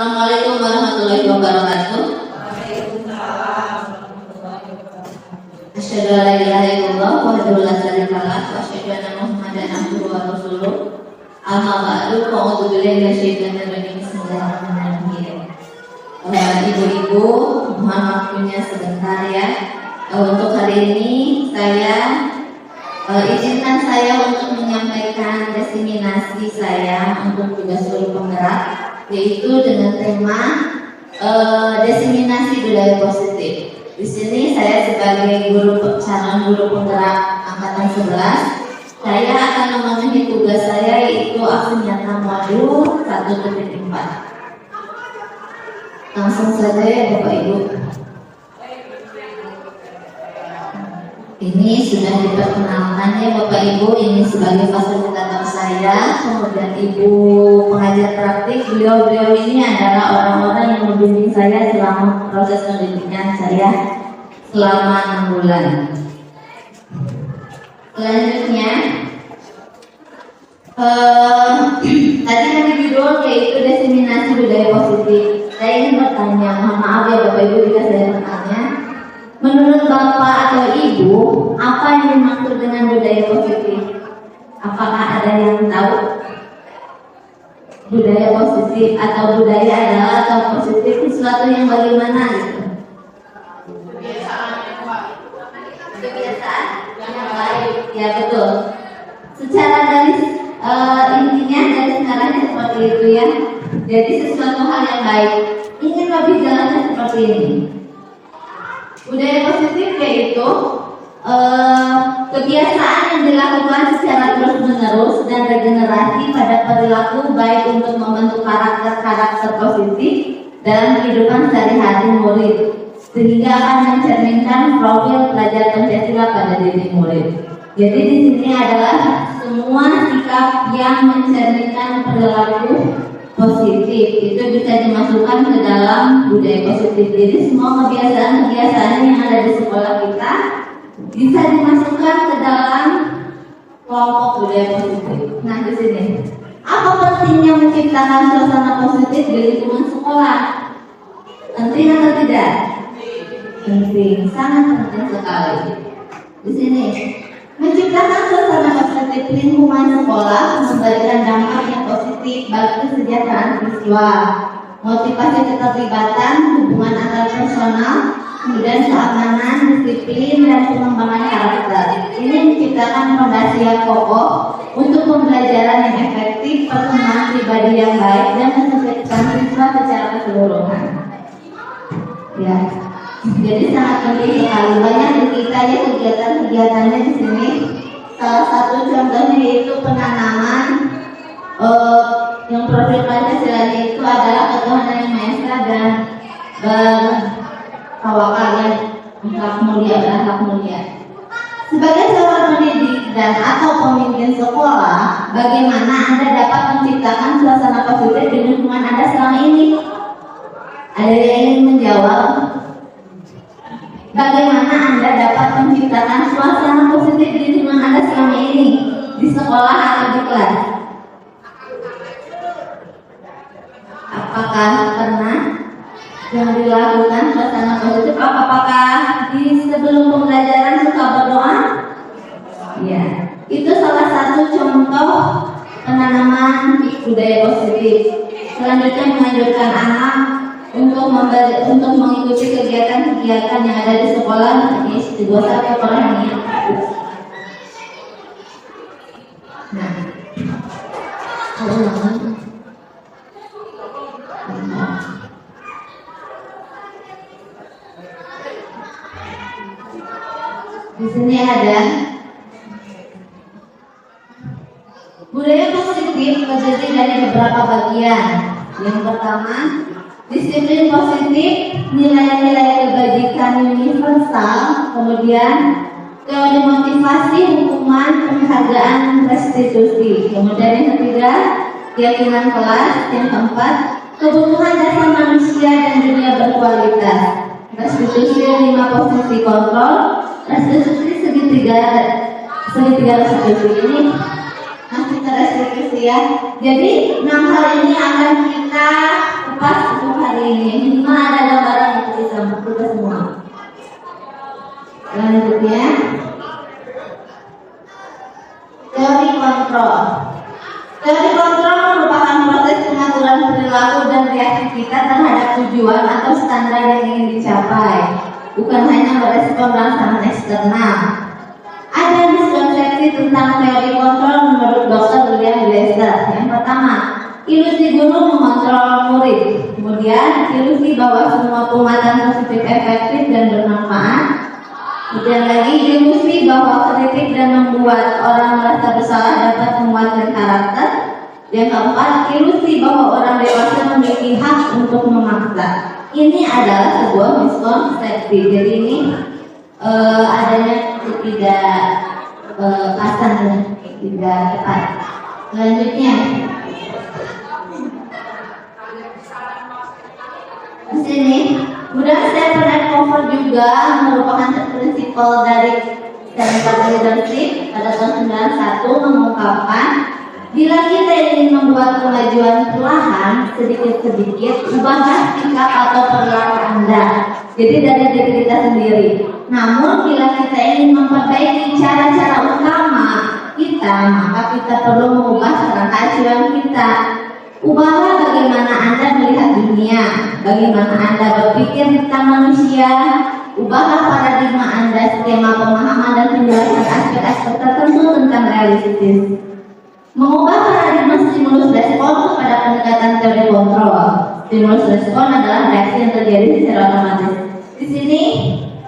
Assalamualaikum warahmatullahi wabarakatuh. Asyhadu an la ilaha illallah wahdahu la syarika lah wa asyhadu anna Muhammadan abduhu wa rasuluh. Amma ba'du, a'udzu billahi minasyaitonir rajim. Bismillahirrahmanirrahim. Ibu-ibu, mohon waktunya sebentar ya. Untuk hari ini izinkan saya untuk menyampaikan diseminasi saya untuk tugas guru penggerak, yaitu dengan tema diseminasi budaya positif. Di sini saya sebagai calon guru penggerak angkatan 11, saya akan memenuhi tugas saya, yaitu aksi nyata modul 1.4. Langsung saja ya Bapak Ibu. Ini sudah diperkenalkan ya Bapak Ibu, ini sebagai fasilitator saya, kemudian Ibu pengajar praktik. Beliau ini adalah orang-orang yang membimbing saya selama proses pendidikan saya selama 6 bulan. Selanjutnya, tadi yang judul yaitu diseminasi budaya positif. Saya ingin bertanya, mohon maaf ya Bapak Ibu jika saya bertanya, menurut Bapak atau Ibu, apa yang dimaksud dengan budaya positif? Apakah ada yang tahu? Budaya positif atau budaya adalah atau positif sesuatu yang bagaimana gitu? Kebiasaan yang baik. Ya betul. Secara garis intinya dari sekarangnya seperti itu ya. Jadi sesuatu hal yang baik. Ingin lebih jelasnya seperti ini. Budaya positif yaitu kebiasaan yang dilakukan secara terus-menerus dan regenerasi pada perilaku baik untuk membentuk karakter positif dalam kehidupan sehari-hari murid, sehingga akan mencerminkan profil pelajar Pancasila pada diri murid. Jadi di sini adalah semua sikap yang mencerminkan perilaku positif itu bisa dimasukkan ke dalam budaya positif. Jadi semua kebiasaan-kebiasaan yang ada di sekolah kita bisa dimasukkan ke dalam kelompok budaya positif. Nah di sini, apa pentingnya menciptakan suasana positif di lingkungan sekolah? Penting atau tidak? Penting, sangat penting sekali. Di sini, menciptakan suasana positif di lingkungan sekolah memberikan dampak yang positif bagi kesejahteraan siswa, motivasi keterlibatan, hubungan antar personal, kemudian keamanan, disiplin, dan pengembangan karakter. Ini menciptakan fondasi yang kokoh untuk pembelajaran yang efektif, perkembangan pribadi yang baik, dan mensukseskan siswa secara keseluruhan. Ya, jadi sangat penting sekali. Banyak di kita ya kegiatan-kegiatannya di sini. Salah satu contohnya yaitu penanaman yang profil Pancasila itu adalah ketuhanan yang Maha Esa dan bertawakal yang berakhlak mulia. Sebagai seorang pendidik dan atau pemimpin sekolah, bagaimana Anda dapat menciptakan suasana positif di lingkungan Anda selama ini? Ada yang ingin menjawab? Bagaimana Anda dapat menciptakan suasana positif di lingkungan Anda selama ini, di sekolah atau di kelas? Apakah pernah yang dilakukan suasana positif? Apakah di sebelum pembelajaran suka berdoa? Ya, itu salah satu contoh penanaman budaya positif. Selanjutnya menganjurkan anak untuk mengikuti kegiatan-kegiatan yang ada di sekolah. Ini sebuah satu perannya. Nah, di sini ada budaya positif terdiri dari beberapa bagian. Yang pertama, disiplin positif, nilai-nilai kebajikan universal, kemudian teori motivasi, hukuman, penghargaan, restitusi. Kemudian yang ketiga, keyakinan kelas. Yang keempat, kebutuhan dasar manusia dan dunia berkualitas. Restitusi 5 posisi kontrol, restitusi segitiga restitusi. Ini masih terrestitusi ya. Jadi 6 hal ini akan kita kupas untuk hari ini. Minimal ada gambaran untuk bisa kita semua. Selanjutnya, teori kontrol. Teori kontrol merupakan proses pengaturan perilaku dan reaksi kita terhadap tujuan atau standar yang ingin dicapai, bukan hanya merespon rangsangan eksternal. Ada miskonsepsi tentang teori kontrol menurut Dr. William Glasser. Yang pertama, ilusi guru mengontrol murid. Kemudian, ilusi bahwa semua penguatan positif efektif dan bermanfaat. Kemudian lagi, ilusi bahwa kritik dan membuat orang merasa bersalah dapat menguatkan karakter. Yang keempat, ilusi bahwa orang dewasa memiliki hak untuk memaksa. Ini adalah sebuah miskonsepsi. Jadi ini adanya ketidakpasan, tidak tepat. Selanjutnya, di sini, kemudian Stephen Covey juga merupakan prinsipal dari Stanford Leadership pada tahun 91 mengungkapkan, bila kita ingin membuat kemajuan perlahan, sedikit-sedikit, ubahlah sikap atau perilaku Anda. Jadi dari diri kita sendiri. Namun bila kita ingin memperbaiki cara-cara utama kita, maka kita perlu mengubah kerangka acuan kita. Ubahlah bagaimana Anda melihat dunia, bagaimana Anda berpikir tentang manusia. Ubahlah paradigma Anda, skema pemahaman dan penjelasan aspek-aspek tertentu tentang realistis. Mengubah paradigma stimulus respon kepada pendekatan teori kontrol. Stimulus respon adalah reaksi yang terjadi secara otomatis. Di sini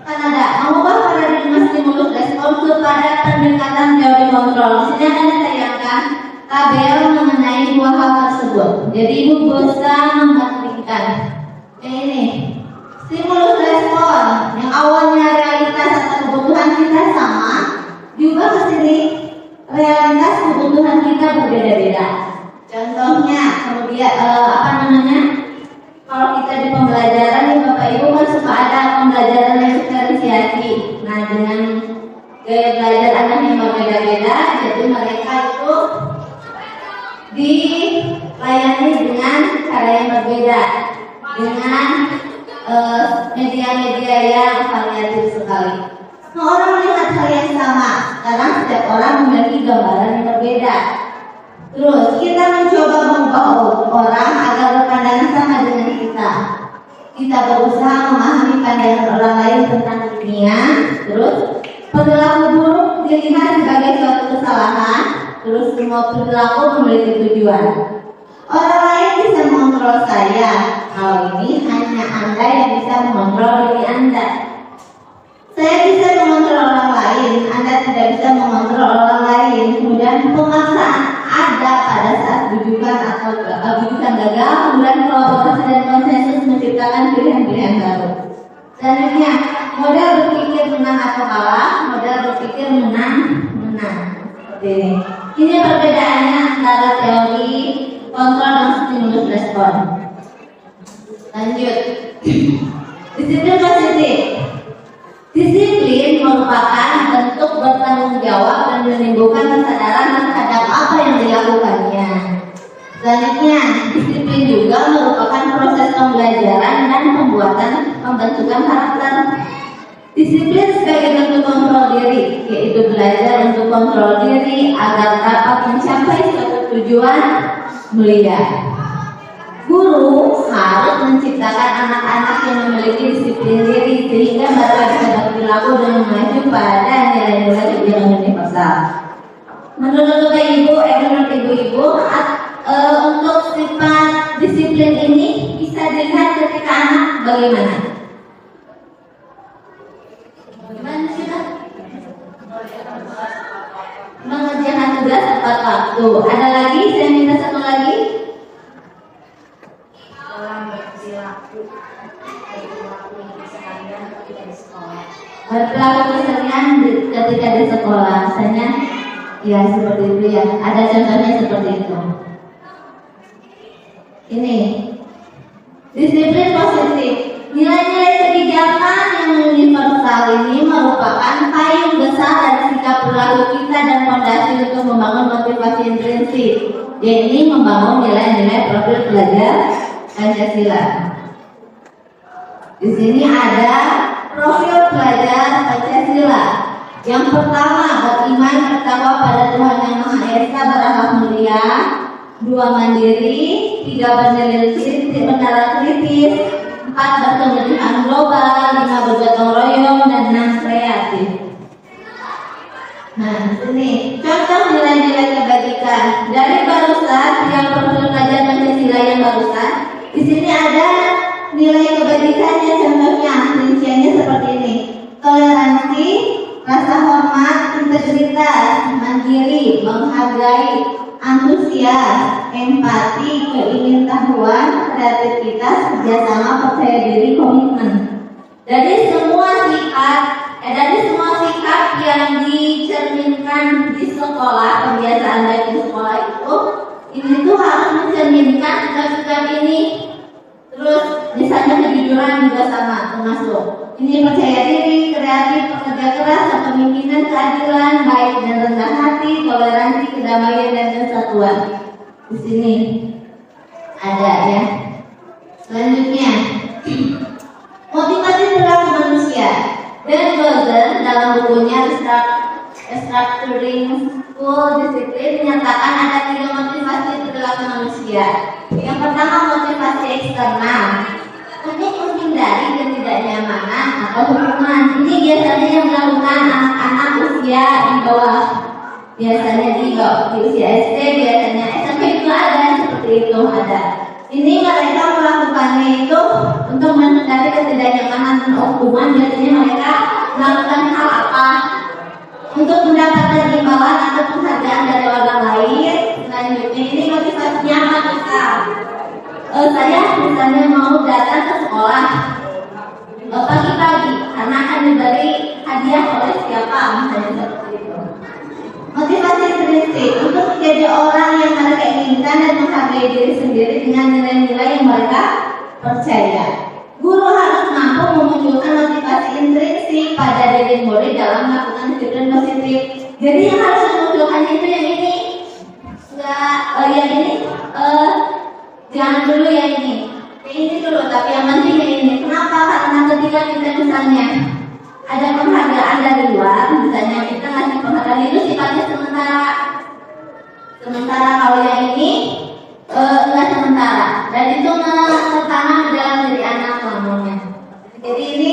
akan ada mengubah paradigma stimulus respon kepada pendekatan teori kontrol. Di sini akan ditayangkan tabel mengenai dua hal tersebut. Jadi ibu bisa membandingkan. Ini stimulus respon yang awalnya realitas atau kebutuhan kita sama, diubah ke sini realitas kebutuhan kita berbeda-beda. Contohnya, kemudian kalau kita di pembelajaran nih Bapak Ibu kan suka ada pembelajaran yang diferensiasi. Nah, dengan gaya belajar anak yang berbeda-beda, jadi mereka itu dilayani dengan cara yang berbeda, dengan media-media yang variatif sekali. Nah, orang melihat hal yang sama, karena setiap orang memiliki gambaran yang berbeda. Terus kita mencoba mengubah orang agar berpandangan sama dengan kita. Kita berusaha memahami pandangan orang lain tentang dunia. Terus perilaku buruk dilihat sebagai suatu kesalahan. Terus semua perilaku memiliki tujuan. Orang lain bisa mengontrol saya. Hal ini hanya Anda yang bisa mengontrol diri Anda. Saya bisa mengontrol orang lain, Anda tidak bisa mengontrol orang lain. Kemudian pemaksaan ada pada saat bujukan atau bujukan gagal. Kemudian kolaborasi dan konsensus menciptakan pilihan-pilihan baru. Selanjutnya, model berpikir menang atau kalah, model berpikir menang. Seperti ini. Ini perbedaannya antara teori kontrol dan stimulus respon. Lanjut, disiplin positif. Disiplin merupakan bentuk bertanggung jawab dan menimbulkan kesadaran terhadap apa yang dilakukannya. Selanjutnya, disiplin juga merupakan proses pembelajaran dan pembentukan karakter. Disiplin sebagai bentuk kontrol diri, yaitu belajar untuk kontrol diri agar dapat mencapai suatu tujuan mulia. Guru harus menciptakan anak-anak yang memiliki disiplin diri sehingga mereka bisa berperilaku dengan maju pada nilai-nilai kebijakan universal. Menurut Bapak Ibu, menurut Ibu-ibu, untuk sifat disiplin ini bisa dilihat ketika anak bagaimana? Bagaimana sih? Mengerjakan tugas tepat waktu. Ada lagi? Saya minta satu lagi. Berperilaku kesenian ketika di sekolah, misalnya ya seperti itu ya. Ada contohnya seperti itu. Ini disiplin positif. Nilai-nilai kebijakan yang universal ini merupakan payung besar dari sikap perilaku kita dan fondasi untuk membangun motivasi intrinsik. Jadi membangun nilai-nilai profil pelajar Pancasila. Di sini ada profil pelajar Pancasila. Yang pertama, beriman bertakwa pada Tuhan Yang Maha Esa, berakhlak mulia, 2 mandiri, 3 bernilai kritis, 4 berkepentingan global, 5 bergotong royong, dan 6 kreatif. Nah, sini contoh nilai-nilai kebajikan dari barusan yang profil pelajar Pancasila yang barusan. Di sini ada nilai kebajikannya, contohnya rinciannya seperti ini: toleransi, rasa hormat, integritas, mandiri, menghargai, antusias, empati, keingintahuan, kreativitas, kerjasama, percaya diri, komitmen. Dari semua sikap yang dicerminkan di sekolah, kebiasaan baik di sekolah itu, ini tuh harus mencerminkan sikap-sikap ini. Terus misalnya kejujuran juga sama termasuk. Ini percaya diri, kreatif, pekerja keras, kepemimpinan, keadilan, baik dan rendah hati, toleransi, kedamaian dan kesatuan. Di sini ada ya. Selanjutnya, motivasi perilaku manusia. Dan Golden dalam bukunya Restructuring School Discipline menyatakan ada 3 motivasi perilaku manusia. Yang pertama, motivasi eksternal, untuk menghindari ketidaknyamanan atau hukuman. Ini biasanya yang dilakukan anak-anak usia di bawah, biasanya di usia SD, biasanya SMP juga ada seperti itu ada. Ini mereka melakukannya itu untuk menghindari ketidaknyamanan dan hukuman. Biasanya mereka melakukan hal apa? Untuk mendapatkan imbalan atau penghargaan dari orang lain. Selanjutnya, ini motivasinya apa kita? Saya misalnya mau datang ke sekolah pagi-pagi karena akan diberi hadiah oleh siapa, misalnya seperti itu. Motivasi intrinsik, untuk menjadi orang yang mereka inginkan dan menghargai diri sendiri dengan nilai-nilai yang mereka percaya. Guru harus mampu memunculkan motivasi intrinsik pada diri murid dalam melakukan disiplin positif. Jadi yang harus memunculkan itu yang ini, jangan dulu yang ini dulu, tapi yang penting yang ini. Kenapa? Karena ketika kita misalnya ada penghargaan dari luar, misalnya kita ngasih penghargaan itu sifatnya sementara. Sementara kalau yang ini enggak sementara, dan itu tertanam di dalam diri anak namanya. Jadi ini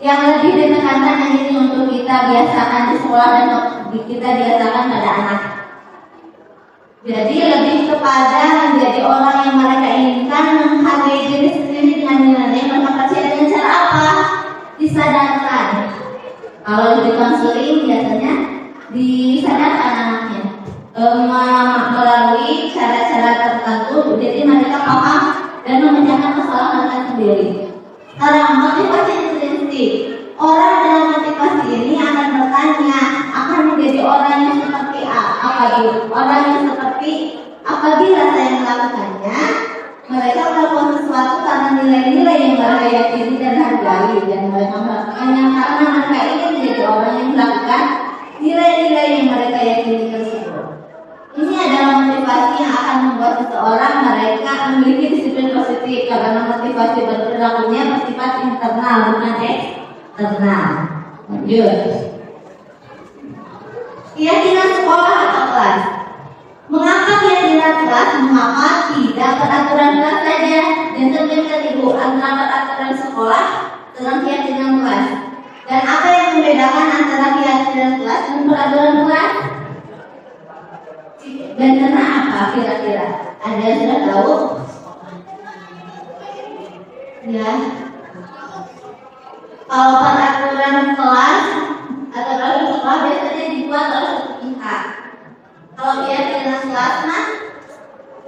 yang lebih ditekankan yang ini untuk kita biasakan di sekolah dan kita biasakan pada anak. Jadi lebih kepada menjadi orang yang mereka inginkan, menghargai diri sendiri dengan nilai yang mereka percaya. Dengan cara apa? Disadarkan. Kalau di konseling biasanya disadarkan anaknya melalui cara-cara tertentu. Jadi mereka paham dan memecahkan masalah mereka sendiri. Sekarang motivasi intrinsik. Orang dengan motivasi ini akan bertanya, akan menjadi orang yang seperti apa gitu. Orang yang seperti apabila saya melakukannya, mereka melakukan sesuatu karena nilai-nilai yang mereka yakini dan hargai, dan mereka melakukannya karena mereka ingin menjadi orang yang melakukan nilai-nilai yang mereka yakini tersebut. Ini adalah motivasi yang akan membuat seseorang mereka memiliki disiplin positif, karena motivasi berperilakunya bersifat internal bukan eksternal. Lanjut. Keyakinan sekolah atau kelas. Mengapa keyakinan kelas? Mengapa tidak peraturan kelas saja? Dan terjadi ibu antara peraturan sekolah dengan keyakinan kelas. Dan apa yang membedakan antara keyakinan kelas dan peraturan kelas? Dan karena apa kira-kira? Ada yang sudah tahu? Ya. Kalau peraturan kelas atau peraturan sekolah biasanya dibuat oleh satu pihak. Kalau keyakinan kelas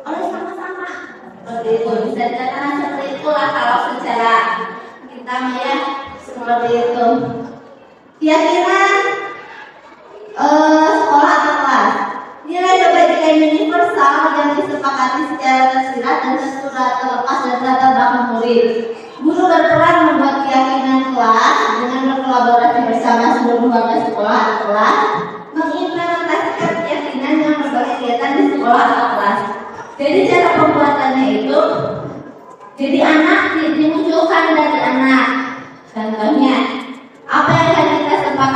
oleh sama-sama. Seperti itu bisa dikatakan seperti itulah kalau secara kita ya seperti itu. Keyakinan sekolah atau kelas. Nilai kebajikan universal yang disepakati secara tersirat dan terlepas dari latar belakang murid. Guru berperan membuat keyakinan kelas dengan berkolaborasi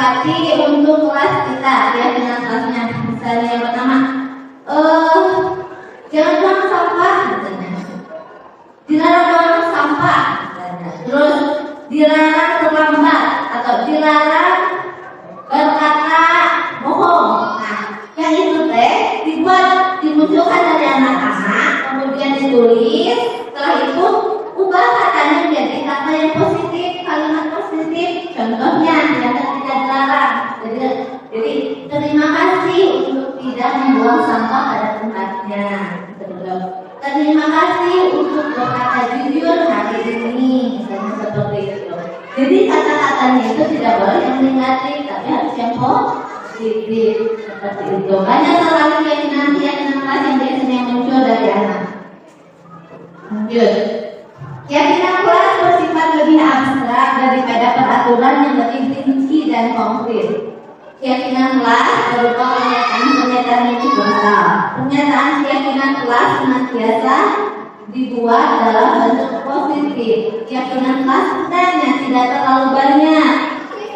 disepakati untuk kelas kita, keyakinan kelasnya. Misalnya yang pertama, jangan buang sampah, dilarang buang sampah, terus dilarang terlambat atau dilarang berkata bohong. Nah, yang itu dimunculkan dari anak-anak, kemudian ditulis. Setelah itu ubah katanya menjadi kata yang positif, kalimat positif. Contohnya yang tidak dilarang. Jadi terima kasih untuk tidak membuang sampah pada tempatnya. Terima kasih untuk berkata jujur hari ini, misalnya seperti itu. Jadi kata-katanya itu tidak boleh yang negatif, tapi harus yang positif seperti itu. Banyak sekali keyakinan kelas yang biasanya muncul dari anak. Lanjut. Keyakinan kelas bersifat lebih abstrak daripada peraturan yang lebih rinci dan konkret. Keyakinan kelas berupa pernyataan yang universal. Pernyataan keyakinan kelas senantiasa dibuat dalam bentuk positif. Keyakinan kelas sebenarnya tidak terlalu banyak,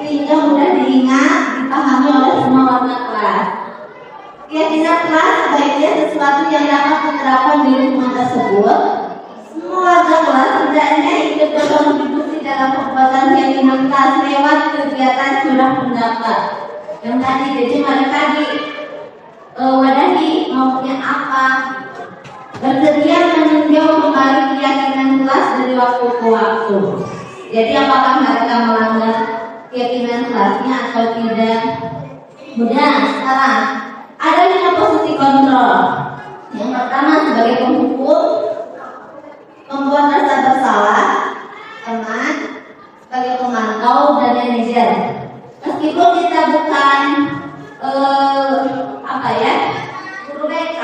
sehingga mudah diingat, dipahami oleh semua warga kelas. Keyakinan kelas sebaiknya sesuatu yang dapat diterapkan di lingkungan tersebut. Semua warga kelas hendaknya ikut berkontribusi dalam pembuatan keyakinan kelas lewat kegiatan curah pendapat. Yang tadi, jadi mereka wadahi maunya apa, bersedia meninjau kembali keyakinan kelas dari waktu ke waktu. Jadi apakah mereka melanggar keyakinan kelasnya atau tidak? Kemudian sekarang ada 5 posisi kontrol. Yang pertama sebagai penghukum, pembuat rasa bersalah, teman, sebagai pemantau dan manajer. Meskipun kita bukan guru BK,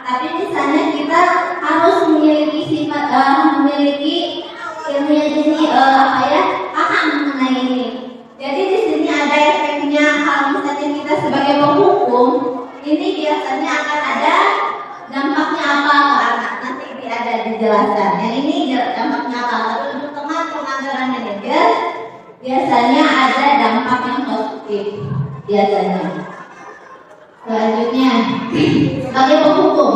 tapi misalnya kita harus memiliki sifat memiliki ilmu paham mengenai ini. Jadi di sini ada efeknya. Kalau misalnya kita sebagai penghukum, ini biasanya akan ada dampaknya apa ke anak, nanti ada dijelaskan. Yang ini dampaknya apa? Tapi untuk teman penganggaran manajer biasanya ada dampak yang positif biasanya. Selanjutnya sebagai penghukum,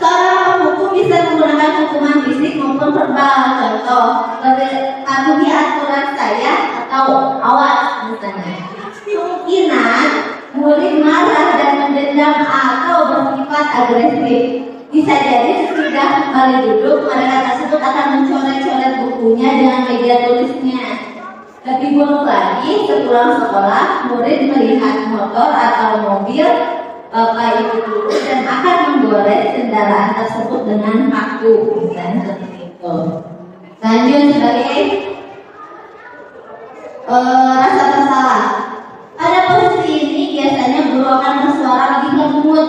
seorang penghukum bisa menggunakan hukuman fisik maupun verbal. Contoh, patuhi aturan saya atau awas misalnya. Kemungkinan murid marah dan mendendam atau bersifat agresif. Bisa jadi sesudah kembali duduk, mereka tersebut akan mencoret-coret bukunya dengan meja tulisnya. Lebih buruk lagi, sepulang sekolah, murid melihat motor atau mobil bapak ibu guru dan akan menggores kendaraan tersebut dengan paku, dan seperti itu. Lanjut sebagai rasa bersalah. Pada posisi ini biasanya guru akan bersuara lebih lembut.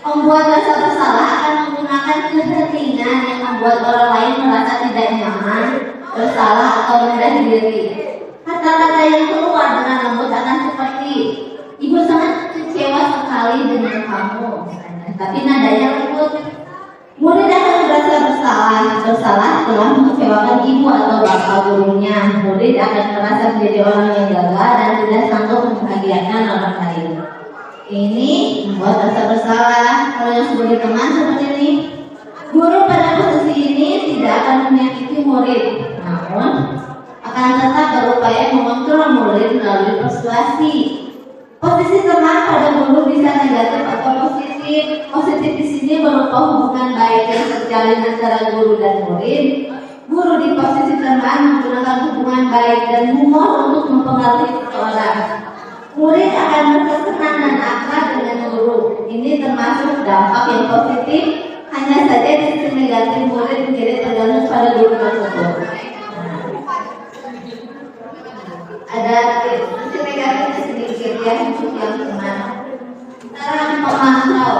Pembuat rasa bersalah akan menggunakan keheningan yang membuat orang lain merasa tidak nyaman, bersalah atau rendah diri. Kata-kata yang keluar dengan lembut akan seperti, ibu sangat kecewa sekali dengan kamu, tapi nadanya lembut. Murid akan merasa bersalah telah mengecewakan ibu atau bapak gurunya. Murid akan merasa menjadi orang yang gagal dan tidak sanggup membahagiakan orang lain. Ini membuat rasa bersalah. Kalau yang sebagai teman seperti ini, guru pada posisi ini tidak akan menyakiti murid, namun akan tetap berupaya mengontrol murid melalui persuasi. Posisi teman pada guru bisa negatif atau positif. Positif di sini berupa hubungan baik yang terjalin antara guru dan murid. Guru di posisi teman menggunakan hubungan baik dan humor untuk mempengaruhi seseorang. Murid akan merasa senang dan akrab dengan guru. Ini termasuk dampak yang positif. Hanya saja di sisi negatif murid menjadi tergantung pada guru tersebut. Ada sisi negatifnya sedikit ya untuk yang teman. Sekarang pemantau.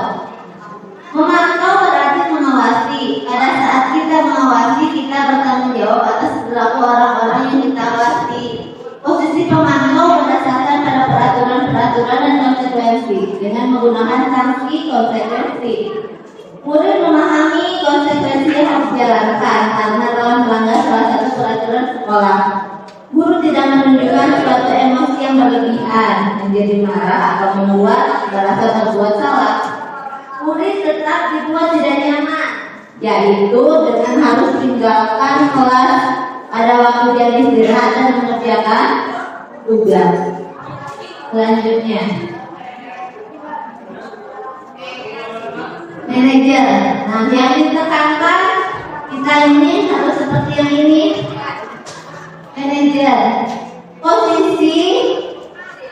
Memantau berarti mengawasi. Pada saat kita mengawasi, kita bertanggung jawab atas perilaku orang-orang yang kita awasi. Posisi pemantau berdasarkan pada peraturan dan konsekuensi dengan menggunakan sanksi konsekuensi. Murid memahami konsekuensi yang harus dijalankan karena telah melanggar salah satu peraturan sekolah. Guru tidak menunjukkan suatu yang berlebihan, menjadi marah atau membuat merasa terbuat salah, murid tetap dibuat tidak nyaman, yaitu dengan harus meninggalkan kelas pada waktu jam istirahat dan mengerjakan tugas. Selanjutnya, manajer. Nah, yang ditekankan kita ini harus seperti yang ini. Manajer, posisi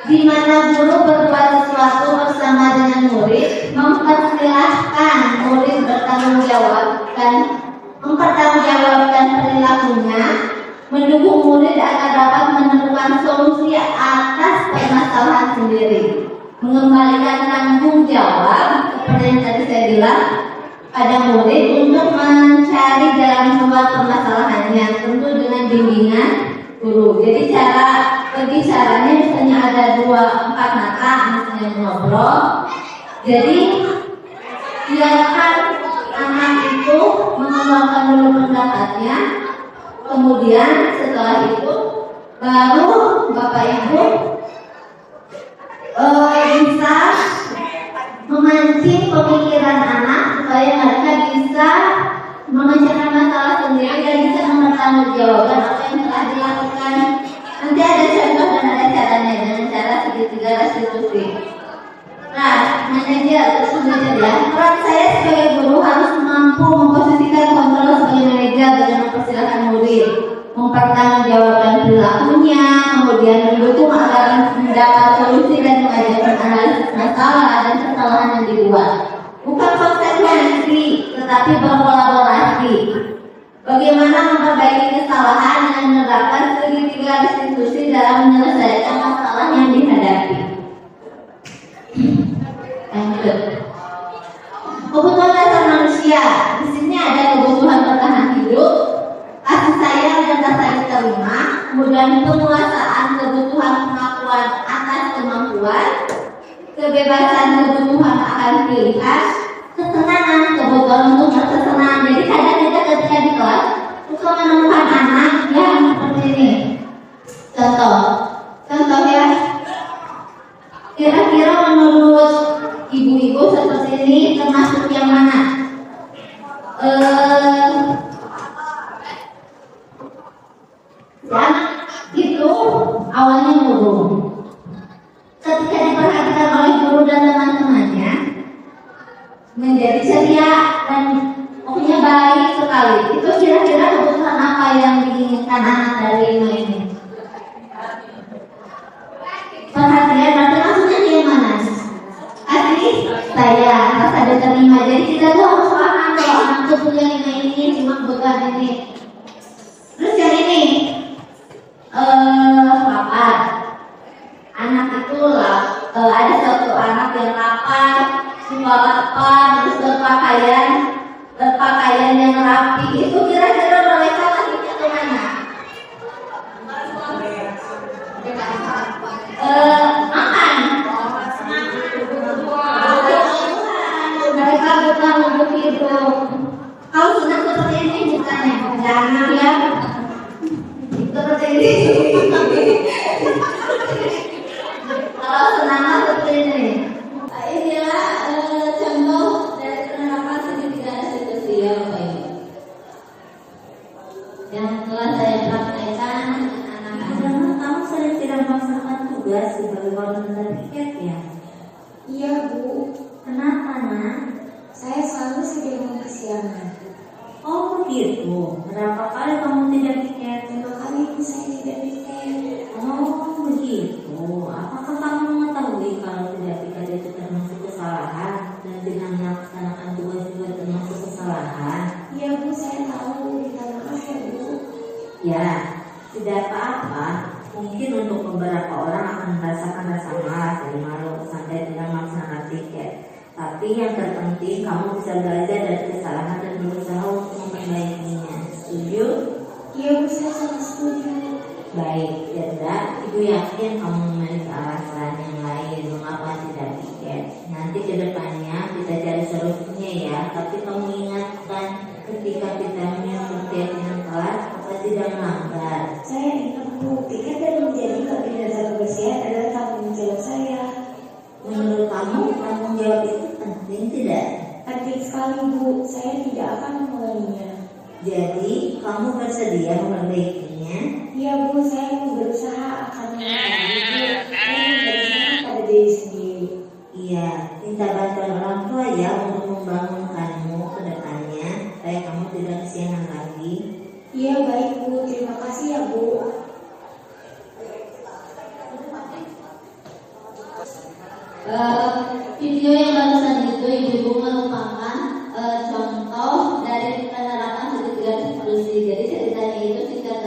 di mana guru berbuat sesuatu bersama dengan murid, mempersilahkan murid mempertanggungjawabkan perilakunya, mendukung murid agar dapat menemukan solusi atas permasalahan sendiri, mengembalikan tanggung jawab seperti yang tadi saya bilang pada murid untuk mencari jalan keluar permasalahannya, tentu dengan bimbingan guru. Jadi caranya misalnya ada 4 mata, misalnya ngobrol. Jadi biarkan anak itu mengeluarkan dulu pendapatnya, kemudian setelah itu baru Bapak Ibu bisa memancing pemikiran anak supaya mereka bisa memecahkan masalah sendiri dan bisa mempertanggungjawabkan apa yang telah dilakukan. Nanti ada contoh dan ada caranya dengan cara segitiga restitusi. Nah, manajer ya. Peran saya sebagai guru harus mampu memposisikan kontrol sebagai manajer dengan mempersilahkan murid mempertanggungjawabkan perilakunya, kemudian mendukung agar mendapat solusi dan mengajarkan analisis masalah dan kesalahan yang dibuat. Bukan konsekuensi, tetapi berkolaborasi. Bagaimana memperbaiki kesalahan dengan menerapkan segitiga restitusi dalam menyelesaikan masalah yang dihadapi. Lanjut. Kebutuhan dasar manusia. Di sini ada kebutuhan bertahan hidup, kasih sayang dan rasa diterima, kemudian penguasaan kebutuhan pengakuan atas kemampuan, kebebasan kebutuhan akan pilihan, kesenangan kebutuhan untuk berkesenangan. Jadi kadang kita ketika di kelas suka menemukan anak yang seperti ini. Contoh ya. Kira-kira menurut ibu-ibu seperti ini termasuk yang mana? Anak itu awalnya murung. Ketika diperhatikan oleh guru dan teman-temannya, menjadi ceria dan pokoknya baik sekali. Itu kira-kira kebutuhan apa yang diinginkan anak dari ini? Perhatian, berarti maksudnya dia mana? Kasih sayang, rasa diterima. Jadi kita tuh harus paham kalau anak tuh punya ini cuma kebutuhan ini. Terus yang ini lapar. Anak itu ada satu anak yang lapar, suka lapar, terus berpakaian yang rapi. Itu kira-kira mereka lahirnya ke mana? Makan. Mereka bukan untuk hidup. Kalau senang seperti ini misalnya, jangan ya seperti ini. Kalau senang seperti ini. Inilah contoh dari penerapan segitiga restitusi ya Bapak Ibu. Yang telah saya praktekkan anak-anak. Kamu sering tidak melaksanakan tugas sebagai koordinator tiket ya? Iya Bu, Kenapa nak? saya selalu saja mempersiapkan. Oh begitu. Berapa kali kamu tidak tiket? 5 kali Bu saya tidak tiket. Oh begitu. Apakah kamu mengetahui kalau tidak tiket itu termasuk kesalahan dan tidak melaksanakan tugas juga termasuk kesalahan? Iya Bu, saya tahu. Minta maaf ya Bu. Ya, tidak apa-apa. Mungkin untuk beberapa orang akan merasakan rasa malas dan malu sampai tidak melaksanakan tiket. Tapi yang terpenting kamu bisa belajar dari kesalahan dan berusaha untuk memperbaikinya. Setuju? Iya Bu, saya sangat setuju. Baik, dan Ibu yakin kamu memiliki alasan yang lain mengapa tidak tiket. Nanti ke depannya kita cari solusinya ya. Tapi kamu ingatkan ketika kita menyusun keyakinan kelas, kita tidak melanggar. Saya ingat Bu, tiket dan menjadi bagian dasar kebersihan Jadi kamu bersedia memperbaikinya? Iya Bu, saya mau berusaha akan memperbaiki. Saya berusaha pada diri sendiri. Iya, minta bantuan orang tua ya untuk membangunkanmu ke depannya supaya kamu tidak kesiangan lagi. Iya baik Bu, terima kasih ya Bu. Video yang barusan itu ibu merupakan contoh dari penerapan segitiga distribusi. Jadi ceritanya itu segitiga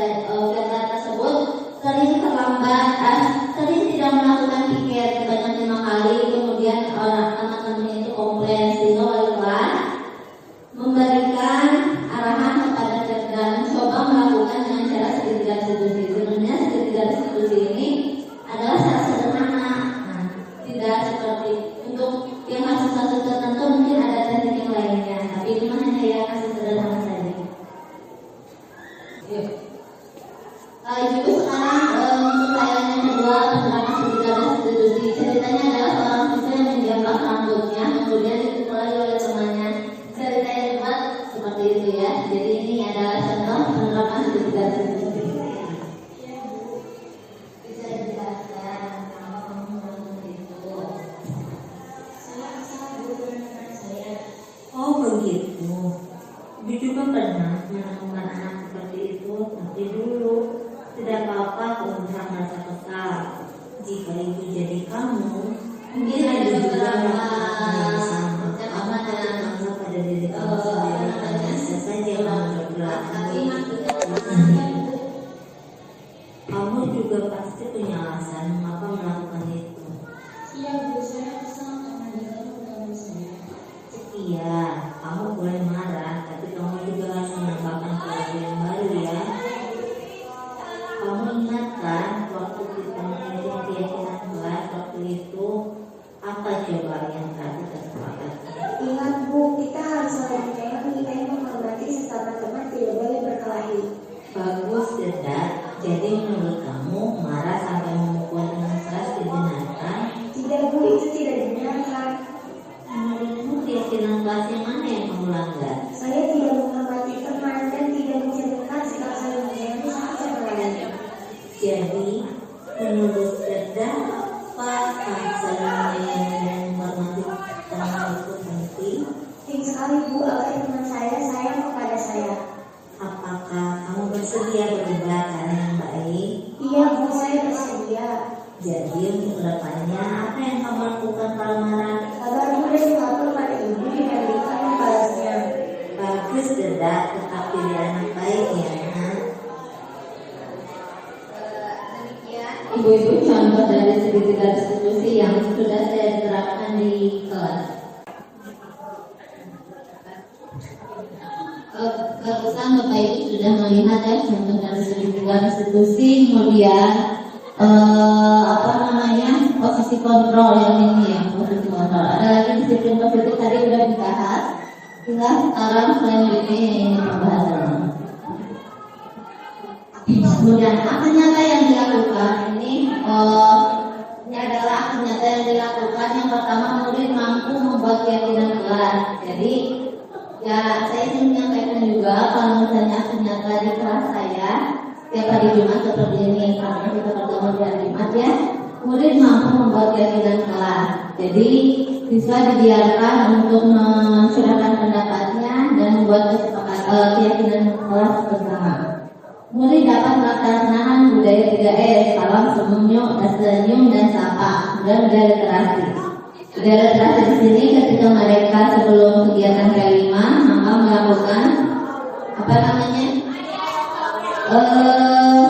tersebut sering terlambat, sering tidak melakukan piket sebanyak 5 kali. Kemudian teman-teman itu komplain sehingga wali kelas memberikan arahan kepada Cerda mencoba melakukan dengan cara segitiga distribusi. Sebenarnya segitiga distribusi ini adalah cara sederhana. Tidak seperti untuk yang kasus-kasus tertentu mungkin ada teknik yang lainnya, tapi ini hanya ya kasus sederhana saja. Ibu sekarang untuk tayangan yang kedua tentang segitiga distribusi. Ceritanya adalah seorang siswa yang menjambak rambutnya, kemudian dipukuli oleh temannya. Cerita yang dibuat seperti itu ya. Jadi ini adalah contoh penerapan segitiga distribusi. Bisa dijelaskan. Oh begitu. Ibu juga pernah menemukan anak seperti itu, tapi dulu tidak apa-apa kalau merasa kesal. Jika ibu jadi kamu, mungkin ada juga melakukan yang sama. Kamu tidak bangga pada diri kamu sendiri karena bisa saja kamu berperilaku. Kamu juga pasti punya alasan mengapa melakukan itu. Iya Bu, saya kesal karena dia mengganggu saya. Iya, kamu boleh marah, tapi kamu juga harus menambahkan perilaku yang baru ya. Kamu ingatkan waktu kita menghitung keyakinan kelas waktu itu, apa coba yang telah kita sepakati? Ingat Bu, kita harus saling menyayangi dan menghormati sesama teman, tidak boleh berkelahi. Bagus, Cerda. Jadi menurut kamu marah sampai memukul dengan keras dibenarkan? Tidak Bu, itu tidak dibenarkan. Menurutmu keyakinan kelas yang mana yang kamu langgar? Saya tidak menghormati teman dan tidak mencerminkan sikap saling menyayangi satu sama lain. Jadi menurut Cerda, apakah saling menyayangi dan menghormati teman itu penting? Penting sekali Bu, agar teman saya sayang kepada saya. Apakah kamu bersedia berubah karena yang baik? Iya Bu, saya bersedia. Jadi untuk kedepannya apa yang kamu lakukan kalau marah? Sabar Bu dan melapor pada ibu dibandingkan membalasnya. Bagus, Cerda, tetap jadi anak baik ya. Ibu-ibu contoh dari segitiga distribusi yang sudah saya terapkan di kelas. Barusan Bapak Ibu sudah melihat ya contoh dari segitiga distribusi, kemudian posisi kontrol yang ini ya, posisi kontrol. Ada lagi disiplin positif tadi sudah dibahas. Tinggal sekarang selanjutnya ini pembahasan. Kemudian aksi nyata yang dilakukan ini adalah aksi nyata yang dilakukan. Yang pertama, murid mampu membuat keyakinan kelas. Jadi ya saya ingin menyampaikan juga kalau misalnya aksi nyata di kelas saya setiap hari Jumat seperti ini karena kita bertemu di hari Jumat ya, murid mampu membuat keyakinan kelas. Jadi siswa dibiarkan untuk mencurahkan pendapatnya dan membuat keyakinan kelas bersama. Murid dapat melaksanakan budaya 3S, salam, senyum, dan sapa, dan budaya literasi. Budaya literasi di sini ketika mereka sebelum kegiatan kelima, maka melakukan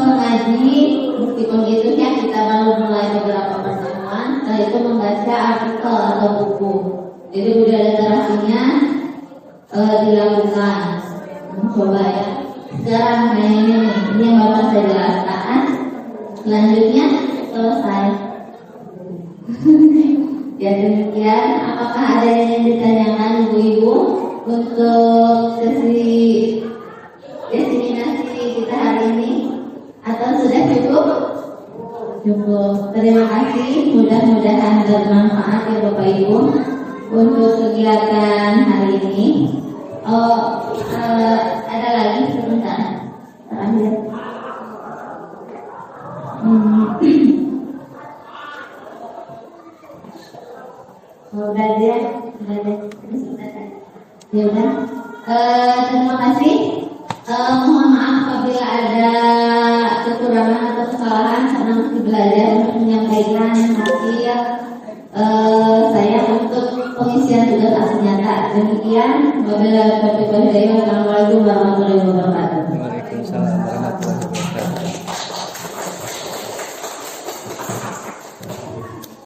mengaji, meskipun itu ya kita baru mulai beberapa pertemuan, setelah itu membaca artikel atau buku. Jadi budaya literasinya dilakukan. Coba ya. Sekarang ini yang bapak saya jelaskan. Selanjutnya selesai. Ya demikian. Apakah ada yang ditanyakan ibu-ibu untuk sesi diseminasi kita hari ini, atau sudah cukup? Cukup. Terima kasih. Mudah-mudahan bermanfaat ya Bapak Ibu untuk kegiatan hari ini. Ada lagi sebentar. Terakhir. Udah dia, ya udah. Terima kasih. Mohon maaf apabila ada kekurangan atau kesalahan karena masih belajar untuk menyampaikan hasil saya untuk pengisian tugas asli nyata. Demikian, wabillahi taufiq wal hidayah. Wassalamualaikum warahmatullahi wabarakatuh.